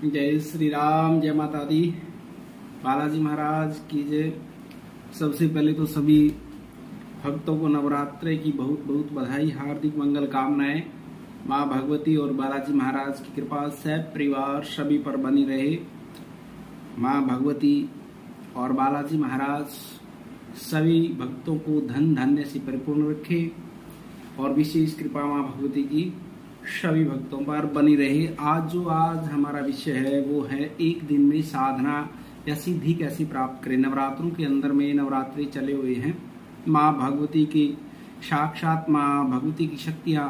जय श्री राम, जय माता दी, बालाजी महाराज की जय। सबसे पहले तो सभी भक्तों को नवरात्रे की बहुत बहुत बधाई, हार्दिक मंगल कामनाएं। माँ भगवती और बालाजी महाराज की कृपा सब परिवार सभी पर बनी रहे। माँ भगवती और बालाजी महाराज सभी भक्तों को धन धान्य से परिपूर्ण रखे और विशेष कृपा माँ भगवती की सभी भक्तों पर बनी रहे। आज हमारा विषय है वो है एक दिन में साधना या सिद्धि कैसे प्राप्त करें। नवरात्रों के अंदर में नवरात्रि चले हुए हैं। माँ भगवती की साक्षात माँ भगवती की शक्तियाँ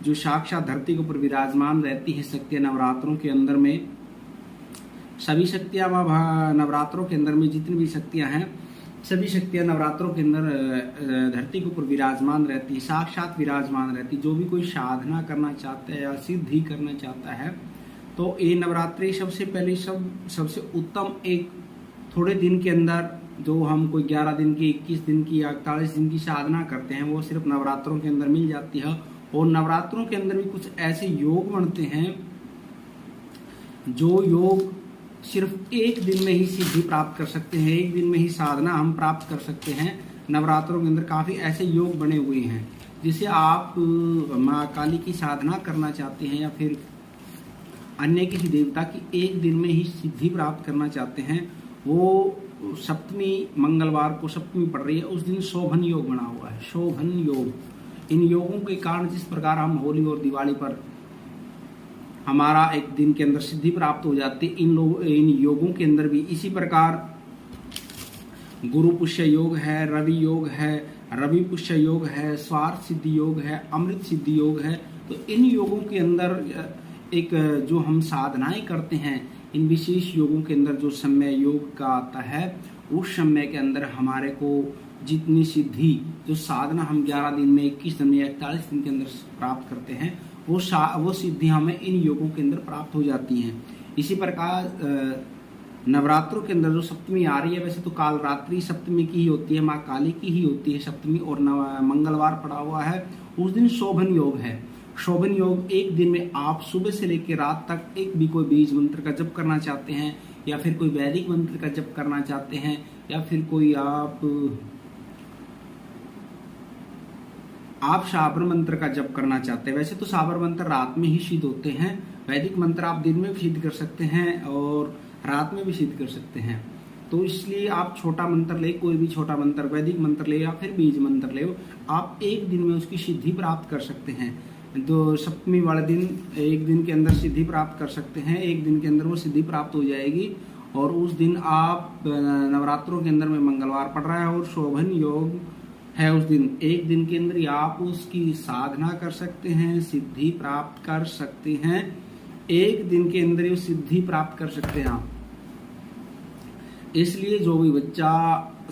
जो साक्षात धरती के ऊपर विराजमान रहती है, शक्तियाँ नवरात्रों के अंदर में सभी शक्तियाँ नवरात्रों के अंदर में जितनी भी शक्तियाँ हैं सभी शक्तियाँ नवरात्रों के अंदर धरती के ऊपर विराजमान रहती है, साक्षात विराजमान रहती। जो भी कोई साधना करना चाहता है या सिद्धि करना चाहता है तो ये नवरात्रि सबसे पहले सबसे उत्तम एक थोड़े दिन के अंदर जो हम कोई 11 दिन की, 21 दिन की या 41 दिन की साधना करते हैं वो सिर्फ नवरात्रों के अंदर मिल जाती है। और नवरात्रों के अंदर भी कुछ ऐसे योग बनते हैं जो योग सिर्फ एक दिन में ही सिद्धि प्राप्त कर सकते हैं, एक दिन में ही साधना हम प्राप्त कर सकते हैं। नवरात्रों के अंदर काफी ऐसे योग बने हुए हैं जिसे आप माँ काली की साधना करना चाहते हैं या फिर अन्य किसी देवता की एक दिन में ही सिद्धि प्राप्त करना चाहते हैं। वो सप्तमी मंगलवार को सप्तमी पड़ रही है, उस दिन शोभन योग बना हुआ है। शोभन योग, इन योगों के कारण जिस प्रकार हम होली और दिवाली पर हमारा एक दिन के अंदर सिद्धि प्राप्त हो जाती है, इन योगों के अंदर भी इसी प्रकार गुरु पुष्य योग है, रवि योग है, रवि पुष्य योग है, स्वार्थ सिद्धि योग है, अमृत सिद्धि योग है। तो इन योगों के अंदर एक जो हम साधनाएं करते हैं, इन विशेष योगों के अंदर जो समय योग का आता है उस समय के अंदर हमारे को जितनी सिद्धि जो साधना हम 11 दिन में, 21 दिन में, 41 दिन के अंदर प्राप्त करते हैं वो सिद्धि हमें इन योगों के अंदर प्राप्त हो जाती हैं। इसी प्रकार नवरात्रों के अंदर जो सप्तमी आ रही है, वैसे तो काल रात्रि सप्तमी की ही होती है, माँ काली की ही होती है सप्तमी, और मंगलवार पड़ा हुआ है, उस दिन शोभन योग है। शोभन योग एक दिन में आप सुबह से लेकर रात तक एक भी कोई बीज मंत्र का जप करना चाहते हैं या फिर कोई वैदिक मंत्र का जप करना चाहते हैं या फिर कोई आप साबर मंत्र का जप करना चाहते हैं। वैसे तो साबर मंत्र रात में ही सिद्ध होते हैं, वैदिक मंत्र आप दिन में भी सिद्ध कर सकते हैं और रात में भी सिद्ध कर सकते हैं। तो इसलिए आप छोटा मंत्र ले, कोई भी छोटा मंत्र, वैदिक मंत्र ले या फिर बीज मंत्र ले, आप एक दिन में उसकी सिद्धि प्राप्त कर सकते हैं। तो सप्तमी वाले दिन एक दिन के अंदर सिद्धि प्राप्त कर सकते हैं, एक दिन के अंदर वो सिद्धि प्राप्त हो जाएगी। और उस दिन आप नवरात्रों के अंदर में मंगलवार पड़ रहा है और शोभन योग है, उस दिन एक दिन के अंदर आप उसकी साधना कर सकते हैं, सिद्धि प्राप्त कर सकते हैं, एक दिन के अंदर ये सिद्धि प्राप्त कर सकते हैं आप। इसलिए जो भी बच्चा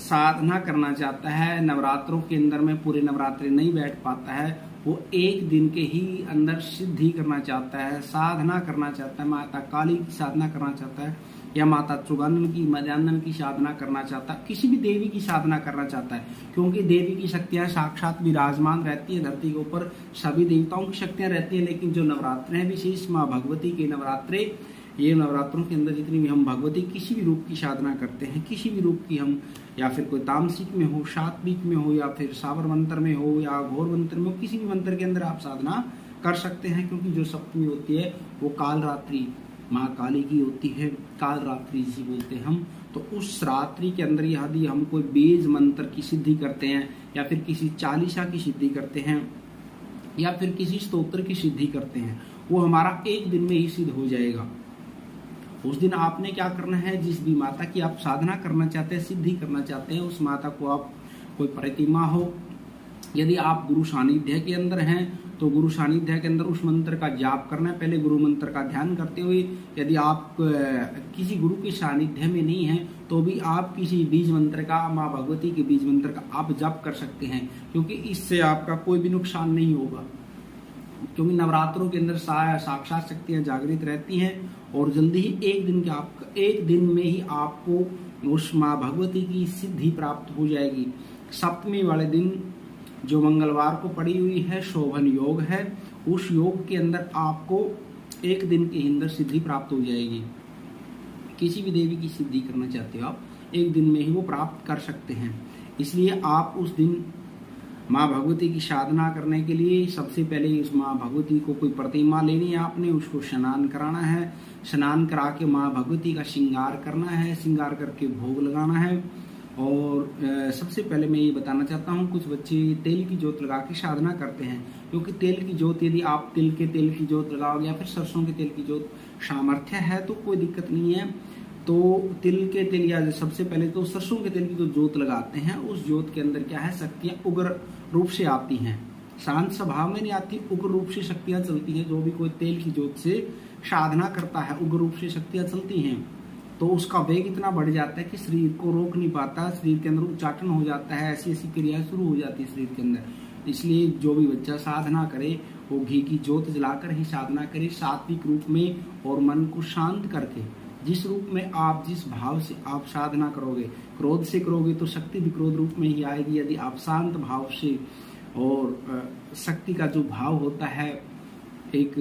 साधना करना चाहता है, नवरात्रों के अंदर में पूरे नवरात्रि नहीं बैठ पाता है, वो एक दिन के ही अंदर सिद्धि करना चाहता है, साधना करना चाहता है, माता काली की साधना करना चाहता है या माता चुगानन की, मध्यान्हन की साधना करना चाहता है, किसी भी देवी की साधना करना चाहता है, क्योंकि देवी की शक्तियां साक्षात विराजमान रहती है धरती के ऊपर, सभी देवताओं की शक्तियां रहती है। लेकिन जो नवरात्र है विशेष माँ भगवती के नवरात्रे, ये नवरात्रों के अंदर जितनी भी हम भगवती किसी भी रूप की साधना करते हैं, किसी भी रूप की हम, या फिर कोई तामसिक में हो, सात्विक में हो, या फिर साबर मंत्र में हो या घोर मंत्र में हो, किसी भी मंत्र के अंदर आप साधना कर सकते हैं। क्योंकि जो सप्तमी होती है वो काल रात्रि माँ काली की होती है, काल रात्रि जिसे बोलते हैं हम। तो उस रात्रि के अंदर यदि हम कोई बीज मंत्र की सिद्धि करते हैं या फिर किसी चालीसा की सिद्धि करते हैं या फिर किसी स्तोत्र की सिद्धि करते हैं, वो हमारा एक दिन में ही सिद्ध हो जाएगा। उस दिन आपने क्या करना है, जिस भी माता की आप साधना करना चाहते हैं, सिद्धि करना चाहते हैं, उस माता को आप कोई प्रतिमा हो, यदि आप गुरु सानिध्य के अंदर हैं तो गुरु सानिध्य के अंदर उस मंत्र का जाप करना है, पहले गुरु मंत्र का ध्यान करते हुए। यदि आप किसी गुरु के सानिध्य में नहीं हैं तो भी आप किसी बीज मंत्र का, माँ भगवती के बीज मंत्र का आप जाप कर सकते हैं, क्योंकि इससे आपका कोई भी नुकसान नहीं होगा। क्योंकि नवरात्रों के अंदर साक्षात शक्तियां जागृत रहती हैं और जल्दी ही एक दिन में ही आपको उस माँ भगवती की सिद्धि प्राप्त हो जाएगी। सप्तमी वाले दिन जो मंगलवार को पड़ी हुई है शोभन योग है, उस योग के अंदर आपको एक दिन के अंदर सिद्धि प्राप्त हो जाएगी। किसी भी देवी की सिद्धि करना चाहते हो आप, एक दिन में ही वो प्राप्त कर सकते हैं। इसलिए आप उस दिन माँ भगवती की साधना करने के लिए सबसे पहले उस माँ भगवती को कोई प्रतिमा लेनी है आपने, उसको स्नान कराना है, स्नान करा के माँ भगवती का श्रृंगार करना है, श्रृंगार करके भोग लगाना है। और सबसे पहले मैं ये बताना चाहता हूँ, कुछ बच्चे तेल की जोत लगा के साधना करते हैं, क्योंकि तेल की जोत यदि आप तिल के तेल की जोत लगाओगे या फिर सरसों के तेल की जोत सामर्थ्य है तो कोई दिक्कत नहीं है। तो तिल के तेल या सबसे पहले तो सरसों के तेल की जो जोत लगाते हैं उस जोत के अंदर क्या है, शक्तियां उग्र रूप से आती हैं, शांत स्वभाव में नहीं आती, उग्र रूप से शक्तियां चलती हैं। जो भी कोई तेल की जोत से साधना करता है उग्र रूप से शक्तियां चलती हैं, तो उसका वेग इतना बढ़ जाता है कि शरीर को रोक नहीं पाता, शरीर के अंदर उच्चाटन हो जाता है, ऐसी ऐसी क्रियाएं शुरू हो जाती है शरीर के अंदर। इसलिए जो भी बच्चा साधना करे वो घी की जोत जलाकर ही साधना करे, सात्विक रूप में और मन को शांत करके। जिस रूप में आप, जिस भाव से आप साधना करोगे, क्रोध से करोगे तो शक्ति भी क्रोध रूप में ही आएगी। यदि आप शांत भाव से, और शक्ति का जो भाव होता है एक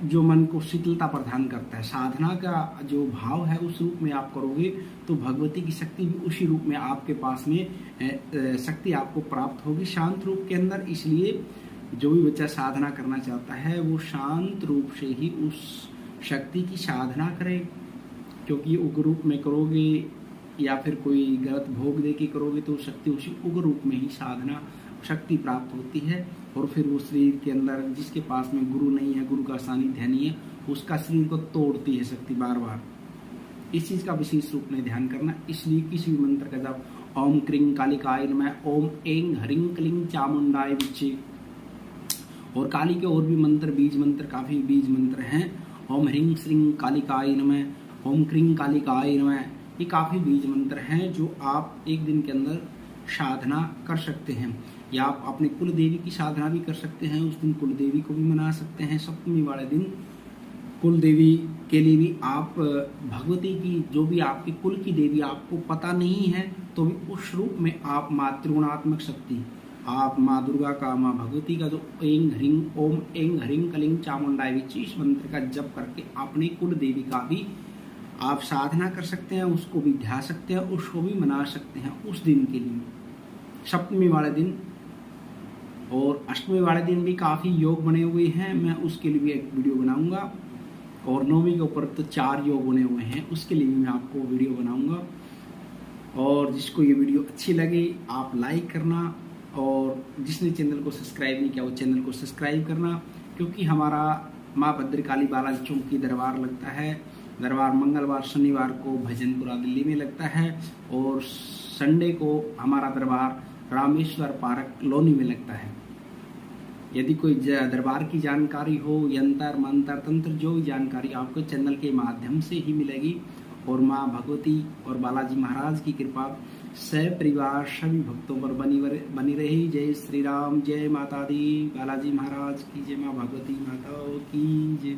जो मन को शीतलता प्रदान करता है, साधना का जो भाव है उस रूप में आप करोगे तो भगवती की शक्ति भी उसी रूप में आपके पास में शक्ति आपको प्राप्त होगी शांत रूप के अंदर। इसलिए जो भी बच्चा साधना करना चाहता है वो शांत रूप से ही उस शक्ति की साधना करे, क्योंकि उग्र रूप में करोगे या फिर कोई गलत भोग दे के करोगे तो शक्ति उसी उग्र रूप में ही साधना शक्ति प्राप्त होती है। और फिर वो शरीर के अंदर, जिसके पास में गुरु नहीं है, गुरु का सानिध्य नहीं है, उसका शरीर को तोड़ती है शक्ति बार बार। इस चीज का विशेष रूप में ध्यान करना। इसलिए किसी भी मंत्र का जब ओम क्रीं कालिकाय नमः, ओम ऐं ह्रीं क्लीं चामुंडाय विच्चे, और काली के और भी मंत्र, बीज मंत्र, काफी बीज मंत्र हैं। ओम ह्रीं श्रीं कालिकाय नमः, ओम क्रीं कालिकाय नमः, ये काफी बीज मंत्र हैं जो आप एक दिन के अंदर साधना कर सकते हैं। या आप अपने कुल देवी की साधना भी कर सकते हैं, उस दिन कुल देवी को भी मना सकते हैं। सप्तमी वाले दिन कुल देवी के लिए भी आप भगवती की, जो भी आपकी कुल की देवी आपको पता नहीं है तो भी उस रूप में आप माँ त्रिगुणात्मक शक्ति, आप माँ दुर्गा का, माँ भगवती का जो ऐं ह्रीं, ओम ऐं ह्रीं क्लीं चामुंडाय विच्चे, इस मंत्र का जप करके अपने कुल देवी का भी आप साधना कर सकते हैं, उसको भी ध्या सकते हैं, उसको भी मना सकते हैं उस दिन के लिए, सप्तमी वाले दिन। और अष्टमी वाले दिन भी काफ़ी योग बने हुए हैं, मैं उसके लिए भी एक वीडियो बनाऊंगा। और नौवीं के ऊपर तो 4 योग बने हुए हैं, उसके लिए भी मैं आपको वीडियो बनाऊंगा। और जिसको ये वीडियो अच्छी लगे आप लाइक करना, और जिसने चैनल को सब्सक्राइब नहीं किया वो चैनल को सब्सक्राइब करना, क्योंकि हमारा माँ भद्रकाली बालाजी चौक की दरबार लगता है। दरबार मंगलवार शनिवार को भजनपुरा दिल्ली में लगता है, और संडे को हमारा दरबार रामेश्वर पार्क लोनी में लगता है। यदि कोई दरबार की जानकारी हो, यंत्र मंत्र तंत्र जो भी जानकारी आपको चैनल के माध्यम से ही मिलेगी। और माँ भगवती और बालाजी महाराज की कृपा परिवार सभी भक्तों पर बनी रही। जय श्री राम, जय माता दी, बालाजी महाराज की जय, माँ भगवती माता की जय।